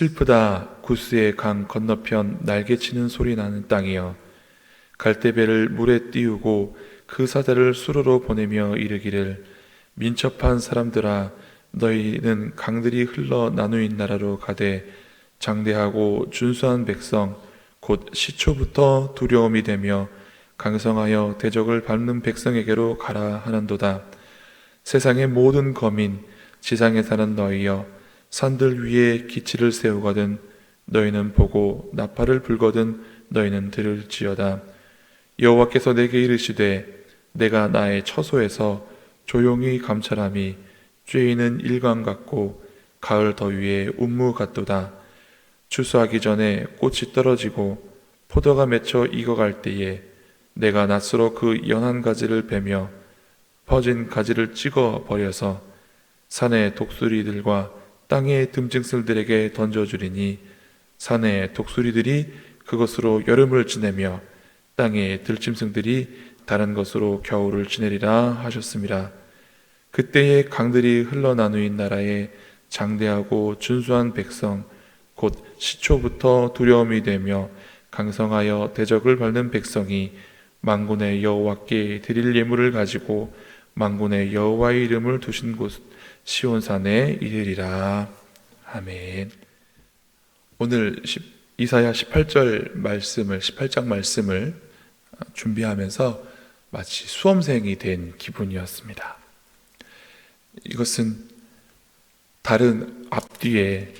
슬프다 구스의 강 건너편 날개치는 소리 나는 땅이여, 갈대배를 물에 띄우고 그 사자를 수로로 보내며 이르기를, 민첩한 사람들아 너희는 강들이 흘러 나누인 나라로 가되 장대하고 준수한 백성 곧 시초부터 두려움이 되며 강성하여 대적을 밟는 백성에게로 가라 하는도다. 세상의 모든 거민 지상에 사는 너희여, 산들 위에 기치를 세우거든 너희는 보고 나팔을 불거든 너희는 들을지어다. 여호와께서 내게 이르시되, 내가 나의 처소에서 조용히 감찰함이 쬐이는 일광 같고 가을 더위에 운무 같도다. 추수하기 전에 꽃이 떨어지고 포도가 맺혀 익어갈 때에 내가 낫으로 그 연한 가지를 베며 퍼진 가지를 찍어 버려서 산의 독수리들과 땅의 듬직슬들에게 던져주리니 산의 독수리들이 그것으로 여름을 지내며 땅의 들짐승들이 다른 것으로 겨울을 지내리라 하셨습니다. 그때에 강들이 흘러나누인 나라에 장대하고 준수한 백성 곧 시초부터 두려움이 되며 강성하여 대적을 밟는 백성이 만군의 여호와께 드릴 예물을 가지고 만군의 여호와의 이름을 두신 곳 시온산에 이르리라. 아멘. 오늘 이사야 18장 말씀을 준비하면서 마치 수험생이 된 기분이었습니다. 이것은 앞뒤에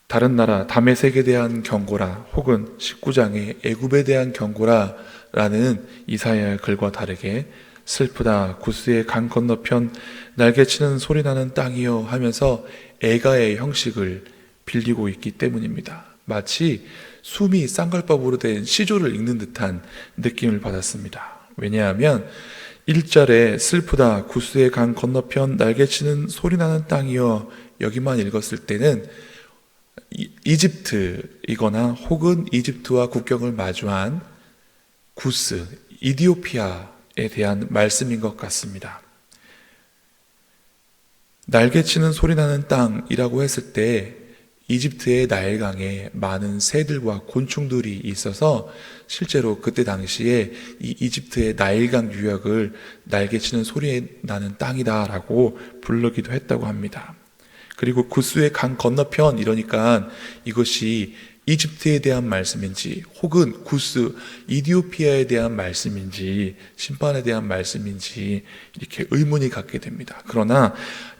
다른 나라 다메섹에 대한 경고라 혹은 19장의 애굽에 대한 경고라라는 이사야의 글과 다르게 슬프다 구스의 강 건너편 날개치는 소리나는 땅이여 하면서 애가의 형식을 빌리고 있기 때문입니다. 마치 숨이 쌍갈밥으로 된 시조를 읽는 듯한 느낌을 받았습니다. 왜냐하면 1절에 슬프다 구스의 강 건너편 날개치는 소리나는 땅이여, 여기만 읽었을 때는 이집트이거나 혹은 이집트와 국경을 마주한 구스, 이디오피아에 대한 말씀인 것 같습니다. 날개치는 소리나는 땅이라고 했을 때 이집트의 나일강에 많은 새들과 곤충들이 있어서 실제로 그때 당시에 이 이집트의 나일강 유역을 날개치는 소리 나는 땅이다라고 부르기도 했다고 합니다. 그리고 구스의 강 건너편, 이러니까 이것이 이집트에 대한 말씀인지 혹은 구스, 이디오피아에 대한 말씀인지 심판에 대한 말씀인지 이렇게 의문이 갖게 됩니다. 그러나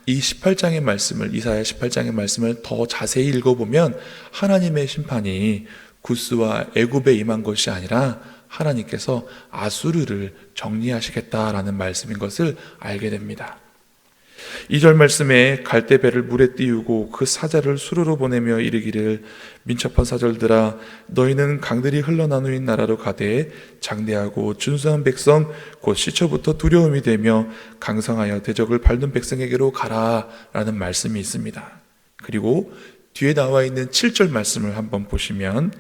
이 18장의 말씀을, 이사야 18장의 말씀을 더 자세히 읽어보면 하나님의 심판이 구스와 애굽에 임한 것이 아니라 하나님께서 아수르를 정리하시겠다라는 말씀인 것을 알게 됩니다. 2절 말씀에 갈대배를 물에 띄우고 그 사자를 수로로 보내며 이르기를, 민첩한 사절들아 너희는 강들이 흘러나누인 나라로 가되 장대하고 준수한 백성 곧 시초부터 두려움이 되며 강성하여 대적을 밟는 백성에게로 가라 라는 말씀이 있습니다. 그리고 뒤에 나와 있는 7절 말씀을 한번 보시면,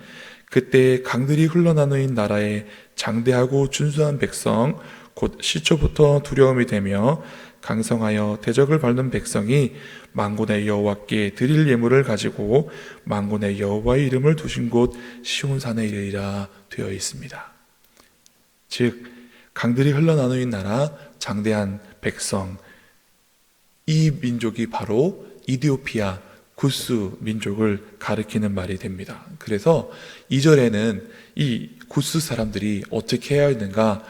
그때 강들이 흘러나누인 나라에 장대하고 준수한 백성 곧 시초부터 두려움이 되며 강성하여 대적을 밟는 백성이 만군의 여호와께 드릴 예물을 가지고 만군의 여호와의 이름을 두신 곳 시온산에 이르리라 되어 있습니다. 즉 강들이 흘러나누인 나라, 장대한 백성, 이 민족이 바로 이디오피아, 구스 민족을 가리키는 말이 됩니다. 그래서 2절에는 이 구스 사람들이 어떻게 해야 하는가,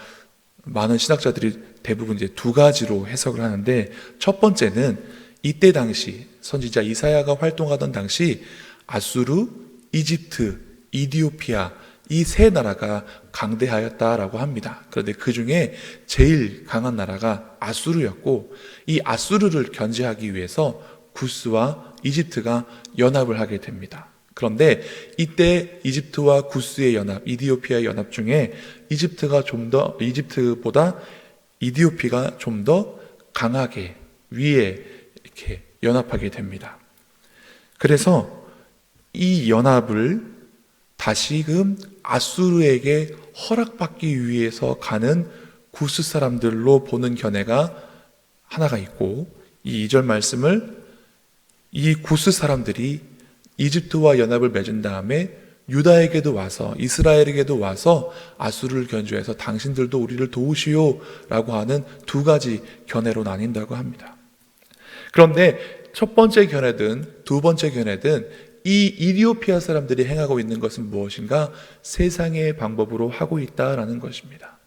많은 신학자들이 대부분 이제 두 가지로 해석을 하는데, 첫 번째는 이때 당시 선지자 이사야가 활동하던 당시 아수르, 이집트, 이디오피아 이 세 나라가 강대하였다라고 합니다. 그런데 그 중에 제일 강한 나라가 아수르였고, 이 아수르를 견제하기 위해서 구스와 이집트가 연합을 하게 됩니다. 그런데 이때 이집트와 구스의 연합, 이디오피아의 연합 중에 이집트보다 이디오피아가 좀 더 강하게 위에 이렇게 연합하게 됩니다. 그래서 이 연합을 다시금 아수르에게 허락받기 위해서 가는 구스 사람들로 보는 견해가 하나가 있고, 이 2절 말씀을 이 구스 사람들이 이집트와 연합을 맺은 다음에 유다에게도 와서 이스라엘에게도 와서 아수르를 견주해서 당신들도 우리를 도우시오 라고 하는 두 가지 견해로 나뉜다고 합니다. 그런데 첫 번째 견해든 두 번째 견해든 이 이디오피아 사람들이 행하고 있는 것은 무엇인가? 세상의 방법으로 하고 있다라는 것입니다.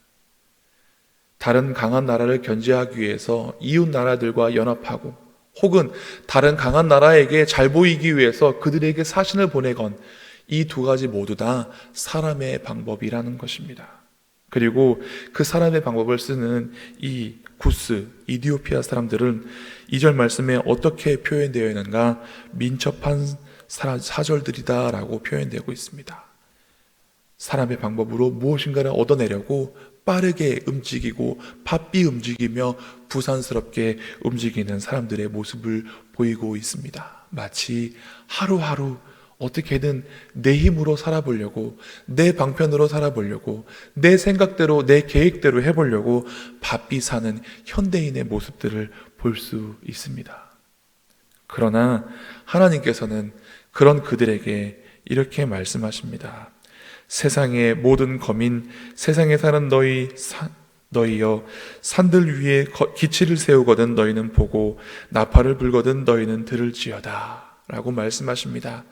다른 강한 나라를 견제하기 위해서 이웃 나라들과 연합하고 혹은 다른 강한 나라에게 잘 보이기 위해서 그들에게 사신을 보내건 이 두 가지 모두 다 사람의 방법이라는 것입니다. 그리고 그 사람의 방법을 쓰는 이 구스, 이디오피아 사람들은 2절 말씀에 어떻게 표현되어 있는가? 민첩한 사절들이다 라고 표현되고 있습니다. 사람의 방법으로 무엇인가를 얻어내려고 빠르게 움직이고 바삐 움직이며 부산스럽게 움직이는 사람들의 모습을 보이고 있습니다. 마치 하루하루 어떻게든 내 힘으로 살아보려고, 내 방편으로 살아보려고, 내 생각대로, 내 계획대로 해보려고 바삐 사는 현대인의 모습들을 볼 수 있습니다. 그러나 하나님께서는 그런 그들에게 이렇게 말씀하십니다. 세상의 모든 거민, 세상에 사는 너희여, 산들 위에 기치를 세우거든 너희는 보고 나팔을 불거든 너희는 들을지어다 라고 말씀하십니다.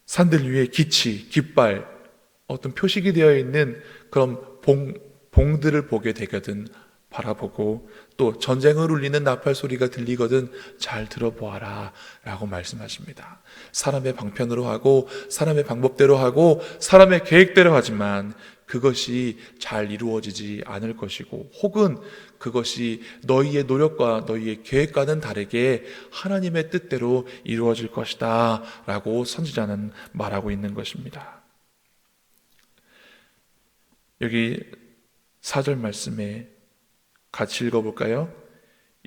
산들 위에 기치, 깃발, 어떤 표식이 되어 있는 그런 봉들을 보게 되거든 바라보고 또 전쟁을 울리는 나팔 소리가 들리거든 잘 들어보아라 라고 말씀하십니다. 사람의 방편으로 하고 사람의 방법대로 하고 사람의 계획대로 하지만 그것이 잘 이루어지지 않을 것이고 혹은 그것이 너희의 노력과 너희의 계획과는 다르게 하나님의 뜻대로 이루어질 것이다 라고 선지자는 말하고 있는 것입니다. 여기 4절 말씀에 같이 읽어볼까요?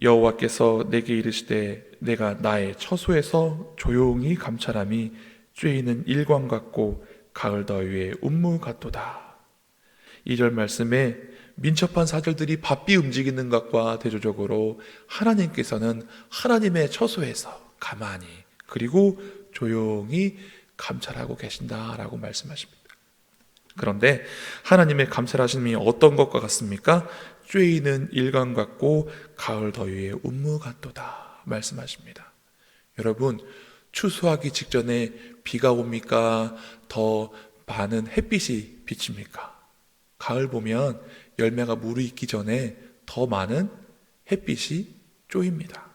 여호와께서 내게 이르시되 내가 나의 처소에서 조용히 감찰함이 쬐이는 일광 같고 가을 더위에 운무 같도다. 2절 말씀에 민첩한 사절들이 바삐 움직이는 것과 대조적으로 하나님께서는 하나님의 처소에서 가만히 그리고 조용히 감찰하고 계신다라고 말씀하십니다. 그런데 하나님의 감찰하심이 어떤 것과 같습니까? 쬐이는 일광 같고 가을 더위에 운무 같도다 말씀하십니다. 여러분, 추수하기 직전에 비가 옵니까? 더 많은 햇빛이 비칩니까? 가을 보면 열매가 무르익기 전에 더 많은 햇빛이 쪼입니다.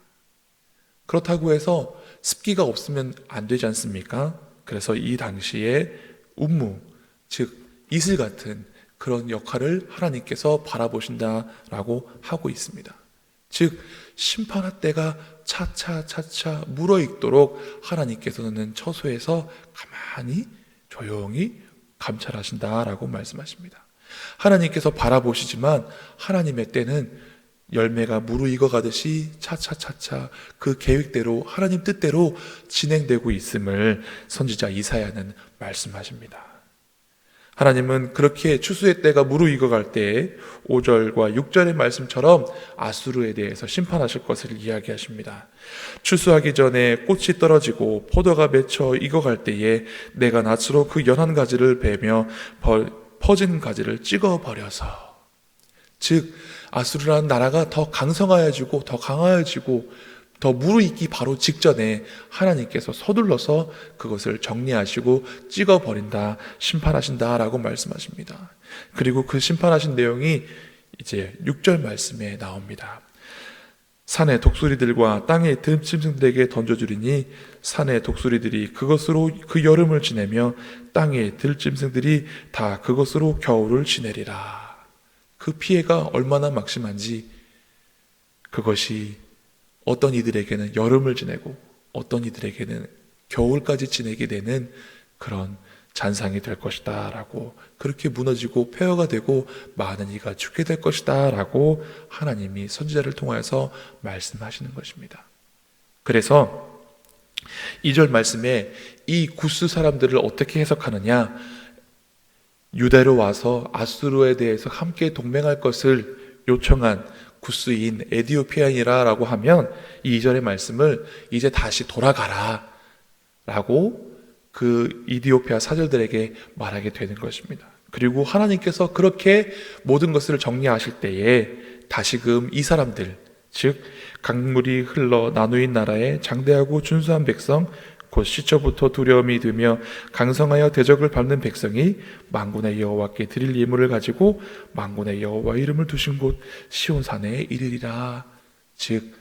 그렇다고 해서 습기가 없으면 안 되지 않습니까? 그래서 이 당시에 운무, 즉 이슬 같은 그런 역할을 하나님께서 바라보신다라고 하고 있습니다. 즉 심판할 때가 차차 물어익도록 하나님께서는 처소에서 가만히 조용히 감찰하신다라고 말씀하십니다. 하나님께서 바라보시지만 하나님의 때는 열매가 무르익어 가듯이 차차 그 계획대로 하나님 뜻대로 진행되고 있음을 선지자 이사야는 말씀하십니다. 하나님은 그렇게 추수의 때가 무르익어 갈 때에 5절과 6절의 말씀처럼 아수르에 대해서 심판하실 것을 이야기하십니다. 추수하기 전에 꽃이 떨어지고 포도가 맺혀 익어갈 때에 내가 낫으로 그 연한 가지를 베며 퍼진 가지를 찍어버려서, 즉 아수르라는 나라가 더 강성하여지고 더 강하여지고 더 무르익기 바로 직전에 하나님께서 서둘러서 그것을 정리하시고 찍어버린다, 심판하신다라고 말씀하십니다. 그리고 그 심판하신 내용이 이제 6절 말씀에 나옵니다. 산의 독수리들과 땅의 들짐승들에게 던져주리니 산의 독수리들이 그것으로 그 여름을 지내며 땅의 들짐승들이 다 그것으로 겨울을 지내리라. 그 피해가 얼마나 막심한지, 그것이 어떤 이들에게는 여름을 지내고 어떤 이들에게는 겨울까지 지내게 되는 그런 잔상이 될 것이다 라고, 그렇게 무너지고 폐허가 되고 많은 이가 죽게 될 것이다 라고 하나님이 선지자를 통하여서 말씀하시는 것입니다. 그래서 2절 말씀에 이 구스 사람들을 어떻게 해석하느냐, 유대로 와서 아수르에 대해서 함께 동맹할 것을 요청한 구스인 에디오피아인이라고 하면 이 2절의 말씀을 이제 다시 돌아가라 라고 그 이디오피아 사절들에게 말하게 되는 것입니다. 그리고 하나님께서 그렇게 모든 것을 정리하실 때에 다시금 이 사람들, 즉 강물이 흘러 나누인 나라의 장대하고 준수한 백성, 곧 시초부터 두려움이 들며 강성하여 대적을 밟는 백성이 만군의 여호와께 드릴 예물을 가지고 만군의 여호와 이름을 두신 곳 시온산에 이르리라. 즉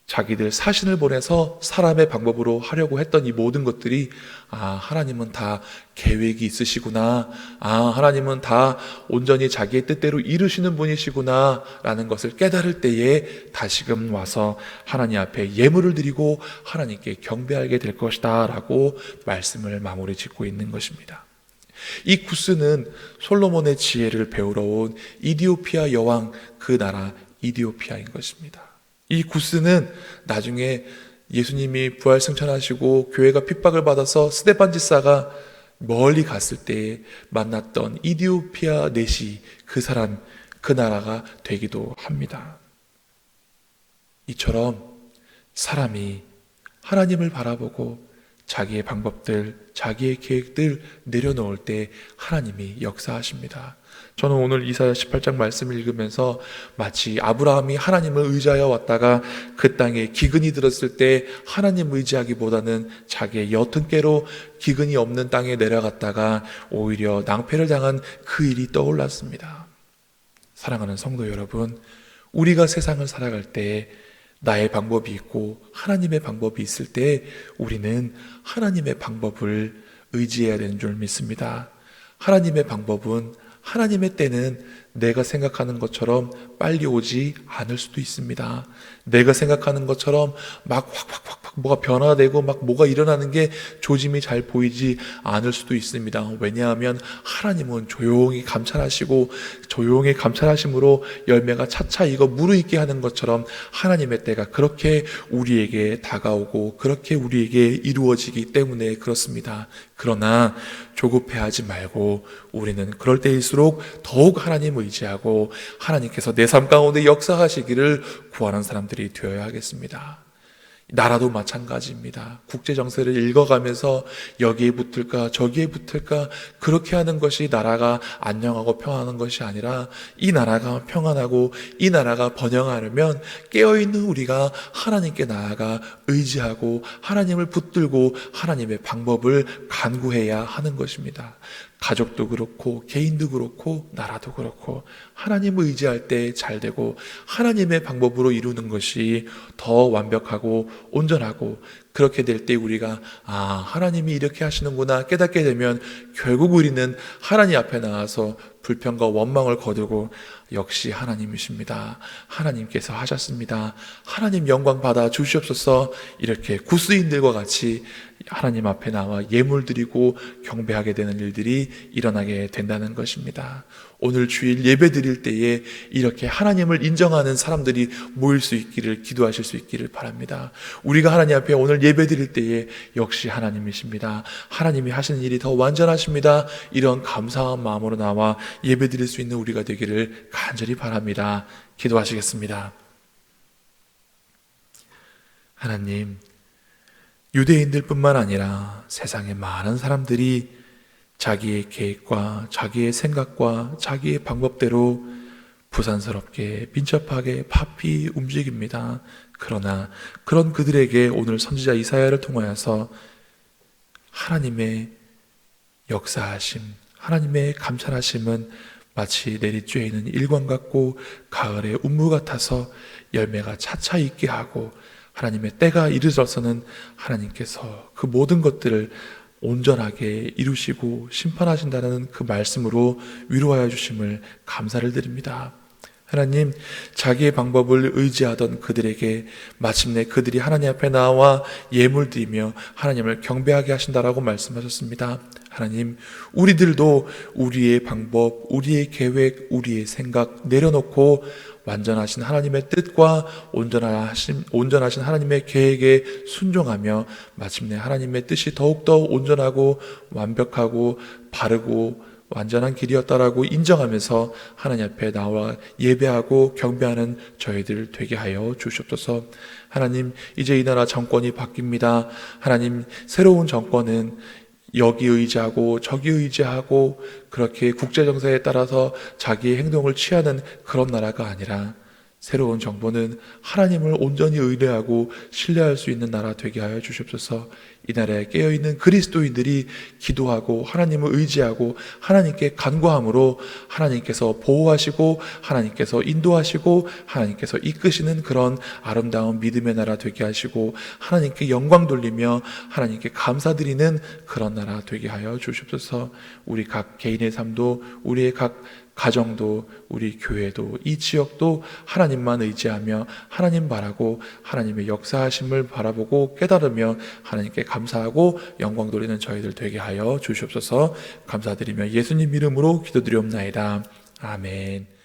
자기들 사신을 보내서 사람의 방법으로 하려고 했던 이 모든 것들이 하나님은 다 계획이 있으시구나, 하나님은 다 온전히 자기의 뜻대로 이루시는 분이시구나 라는 것을 깨달을 때에 다시금 와서 하나님 앞에 예물을 드리고 하나님께 경배하게 될 것이다 라고 말씀을 마무리 짓고 있는 것입니다. 이 구스는 솔로몬의 지혜를 배우러 온 이디오피아 여왕, 그 나라 이디오피아인 것입니다. 이 구스는 나중에 예수님이 부활 승천하시고 교회가 핍박을 받아서 스데반 집사가 멀리 갔을 때 만났던 이디오피아 내시, 그 사람, 그 나라가 되기도 합니다. 이처럼 사람이 하나님을 바라보고 자기의 방법들, 자기의 계획들 내려놓을 때 하나님이 역사하십니다. 저는 오늘 이사야 18장 말씀을 읽으면서 마치 아브라함이 하나님을 의지하여 왔다가 그 땅에 기근이 들었을 때 하나님 의지하기보다는 자기의 옅은 깨로 기근이 없는 땅에 내려갔다가 오히려 낭패를 당한 그 일이 떠올랐습니다. 사랑하는 성도 여러분, 우리가 세상을 살아갈 때 나의 방법이 있고 하나님의 방법이 있을 때 우리는 하나님의 방법을 의지해야 되는 줄 믿습니다. 하나님의 방법은, 하나님의 때는 내가 생각하는 것처럼 빨리 오지 않을 수도 있습니다. 내가 생각하는 것처럼 막 확 뭐가 변화되고 막 뭐가 일어나는 게 조짐이 잘 보이지 않을 수도 있습니다. 왜냐하면 하나님은 조용히 감찰하시고 조용히 감찰하심으로 열매가 차차 익어 무르익게 하는 것처럼 하나님의 때가 그렇게 우리에게 다가오고 그렇게 우리에게 이루어지기 때문에 그렇습니다. 그러나 조급해하지 말고 우리는 그럴 때일수록 더욱 하나님을 의지하고 하나님께서 내 삶 가운데 역사하시기를 구하는 사람들이 되어야 하겠습니다. 나라도 마찬가지입니다. 국제정세를 읽어가면서 여기에 붙을까 저기에 붙을까 그렇게 하는 것이 나라가 안녕하고 평안한 것이 아니라, 이 나라가 평안하고 이 나라가 번영하려면 깨어있는 우리가 하나님께 나아가 의지하고 하나님을 붙들고 하나님의 방법을 간구해야 하는 것입니다. 가족도 그렇고 개인도 그렇고 나라도 그렇고 하나님을 의지할 때 잘 되고 하나님의 방법으로 이루는 것이 더 완벽하고 온전하고, 그렇게 될 때 우리가 하나님이 이렇게 하시는구나 깨닫게 되면 결국 우리는 하나님 앞에 나와서 불평과 원망을 거두고 역시 하나님이십니다, 하나님께서 하셨습니다, 하나님 영광 받아 주시옵소서, 이렇게 구스인들과 같이 하나님 앞에 나와 예물 드리고 경배하게 되는 일들이 일어나게 된다는 것입니다. 오늘 주일 예배 드릴 때에 이렇게 하나님을 인정하는 사람들이 모일 수 있기를 기도하실 수 있기를 바랍니다. 우리가 하나님 앞에 오늘 예배 드릴 때에 역시 하나님이십니다, 하나님이 하시는 일이 더 완전하십니다, 이런 감사한 마음으로 나와 예배 드릴 수 있는 우리가 되기를 간절히 바랍니다. 기도하시겠습니다. 하나님, 유대인들 뿐만 아니라 세상의 많은 사람들이 자기의 계획과 자기의 생각과 자기의 방법대로 부산스럽게 민첩하게 바삐 움직입니다. 그러나 그런 그들에게 오늘 선지자 이사야를 통하여서 하나님의 역사하심, 하나님의 감찰하심은 마치 내리쬐이는 일광 같고 가을의 운무 같아서 열매가 차차 익게 하고 하나님의 때가 이르러서는 하나님께서 그 모든 것들을 온전하게 이루시고 심판하신다는 그 말씀으로 위로하여 주심을 감사를 드립니다. 하나님, 자기의 방법을 의지하던 그들에게 마침내 그들이 하나님 앞에 나와 예물 드리며 하나님을 경배하게 하신다라고 말씀하셨습니다. 하나님, 우리들도 우리의 방법, 우리의 계획, 우리의 생각 내려놓고 완전하신 하나님의 뜻과 온전하신 하나님의 계획에 순종하며 마침내 하나님의 뜻이 더욱더 온전하고 완벽하고 바르고 완전한 길이었다라고 인정하면서 하나님 앞에 나와 예배하고 경배하는 저희들 되게 하여 주시옵소서. 하나님, 이제 이 나라 정권이 바뀝니다. 하나님, 새로운 정권은 여기 의지하고 저기 의지하고 그렇게 국제정세에 따라서 자기의 행동을 취하는 그런 나라가 아니라 새로운 정부는 하나님을 온전히 의뢰하고 신뢰할 수 있는 나라 되게 하여 주시옵소서. 이 나라에 깨어있는 그리스도인들이 기도하고 하나님을 의지하고 하나님께 간구함으로 하나님께서 보호하시고 하나님께서 인도하시고 하나님께서 이끄시는 그런 아름다운 믿음의 나라 되게 하시고 하나님께 영광 돌리며 하나님께 감사드리는 그런 나라 되게 하여 주시옵소서. 우리 각 개인의 삶도 우리의 각 가정도 우리 교회도 이 지역도 하나님만 의지하며 하나님 바라고 하나님의 역사하심을 바라보고 깨달으며 하나님께 감사하고 영광 돌리는 저희들 되게 하여 주시옵소서. 감사드리며 예수님 이름으로 기도드리옵나이다. 아멘.